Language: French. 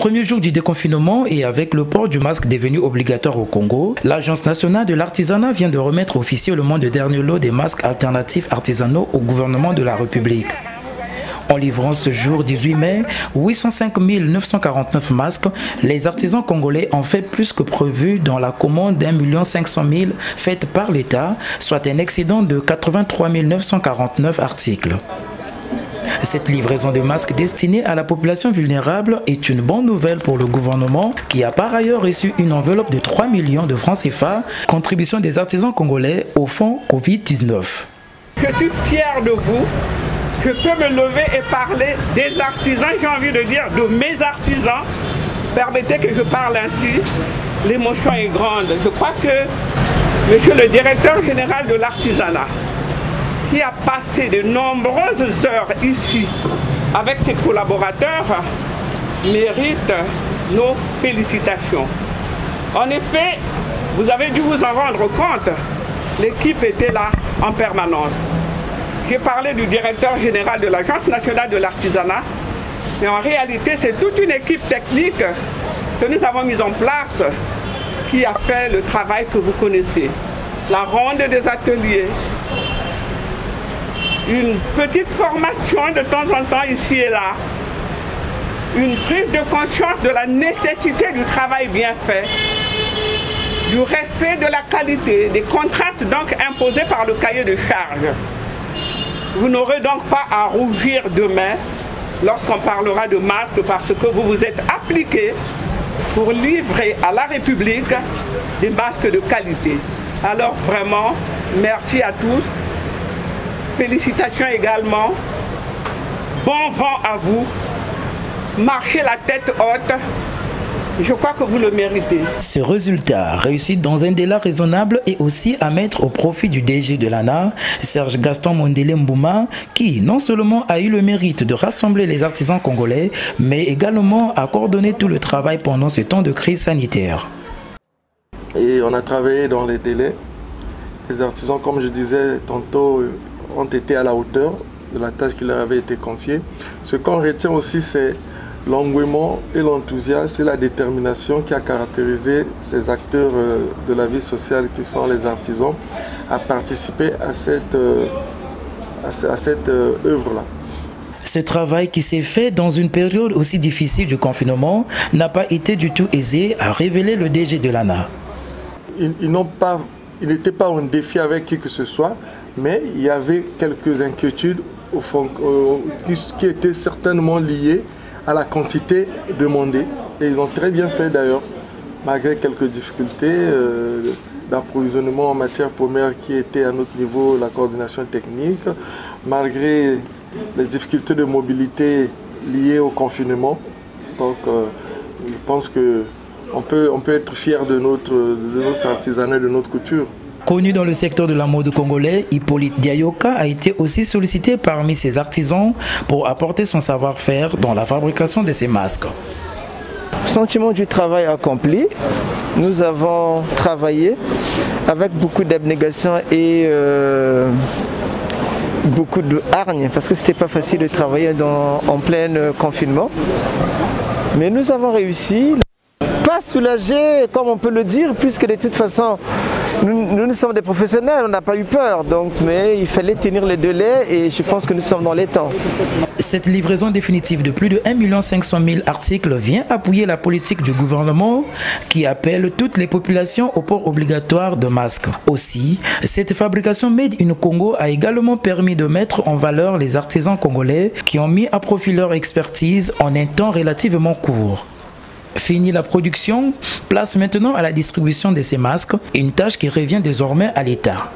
premier jour du déconfinement et avec le port du masque devenu obligatoire au Congo, l'Agence nationale de l'artisanat vient de remettre officiellement le dernier lot des masques alternatifs artisanaux au gouvernement de la République. En livrant ce jour 18 mai 805 949 masques, les artisans congolais ont fait plus que prévu dans la commande d'1 500 000 faite par l'État, soit un excédent de 83 949 articles. Cette livraison de masques destinée à la population vulnérable est une bonne nouvelle pour le gouvernement qui a par ailleurs reçu une enveloppe de 3 millions de francs CFA, contribution des artisans congolais au fonds Covid-19. Je suis fier de vous. Je peux me lever et parler des artisans, j'ai envie de dire de mes artisans. Permettez que je parle ainsi. L'émotion est grande. Je crois que monsieur le directeur général de l'artisanat, qui a passé de nombreuses heures ici avec ses collaborateurs, mérite nos félicitations. En effet, vous avez dû vous en rendre compte, l'équipe était là en permanence. J'ai parlé du directeur général de l'Agence nationale de l'artisanat, mais en réalité, c'est toute une équipe technique que nous avons mise en place qui a fait le travail que vous connaissez. La ronde des ateliers, une petite formation de temps en temps ici et là, une prise de conscience de la nécessité du travail bien fait, du respect de la qualité, des contraintes donc imposées par le cahier de charge. Vous n'aurez donc pas à rougir demain lorsqu'on parlera de masques parce que vous vous êtes appliqué pour livrer à la République des masques de qualité. Alors vraiment, merci à tous. Félicitations également. Bon vent à vous. Marchez la tête haute. Je crois que vous le méritez. Ce résultat réussit dans un délai raisonnable et aussi à mettre au profit du DG de l'ANA, Serge Gaston Mondele Mbouma, qui non seulement a eu le mérite de rassembler les artisans congolais, mais également a coordonné tout le travail pendant ce temps de crise sanitaire. Et on a travaillé dans les délais. Les artisans, comme je disais tantôt, ont été à la hauteur de la tâche qui leur avait été confiée. Ce qu'on retient aussi, c'est l'engouement et l'enthousiasme et la détermination qui a caractérisé ces acteurs de la vie sociale qui sont les artisans à participer à cette œuvre-là. Ce travail qui s'est fait dans une période aussi difficile du confinement n'a pas été du tout aisé, à révéler le DG de l'ANA. Ils n'étaient pas en défi avec qui que ce soit, mais il y avait quelques inquiétudes au fond, qui étaient certainement liées à la quantité demandée. Et ils ont très bien fait d'ailleurs, malgré quelques difficultés d'approvisionnement en matières premières qui étaient à notre niveau, la coordination technique, malgré les difficultés de mobilité liées au confinement. Donc je pense qu'on peut être fier de notre artisanat, de notre couture. Connu dans le secteur de la mode congolais, Hippolyte Diayoka a été aussi sollicité parmi ses artisans pour apporter son savoir-faire dans la fabrication de ces masques. Sentiment du travail accompli, nous avons travaillé avec beaucoup d'abnégation et beaucoup de hargne parce que c'était pas facile de travailler en plein confinement. Mais nous avons réussi, pas soulagé comme on peut le dire, puisque de toute façon nous sommes des professionnels, on n'a pas eu peur, mais il fallait tenir les délais et je pense que nous sommes dans les temps. Cette livraison définitive de plus de 1 500 000 articles vient appuyer la politique du gouvernement qui appelle toutes les populations au port obligatoire de masques. Aussi, cette fabrication Made in Congo a également permis de mettre en valeur les artisans congolais qui ont mis à profit leur expertise en un temps relativement court. Fini la production, place maintenant à la distribution de ces masques, une tâche qui revient désormais à l'État.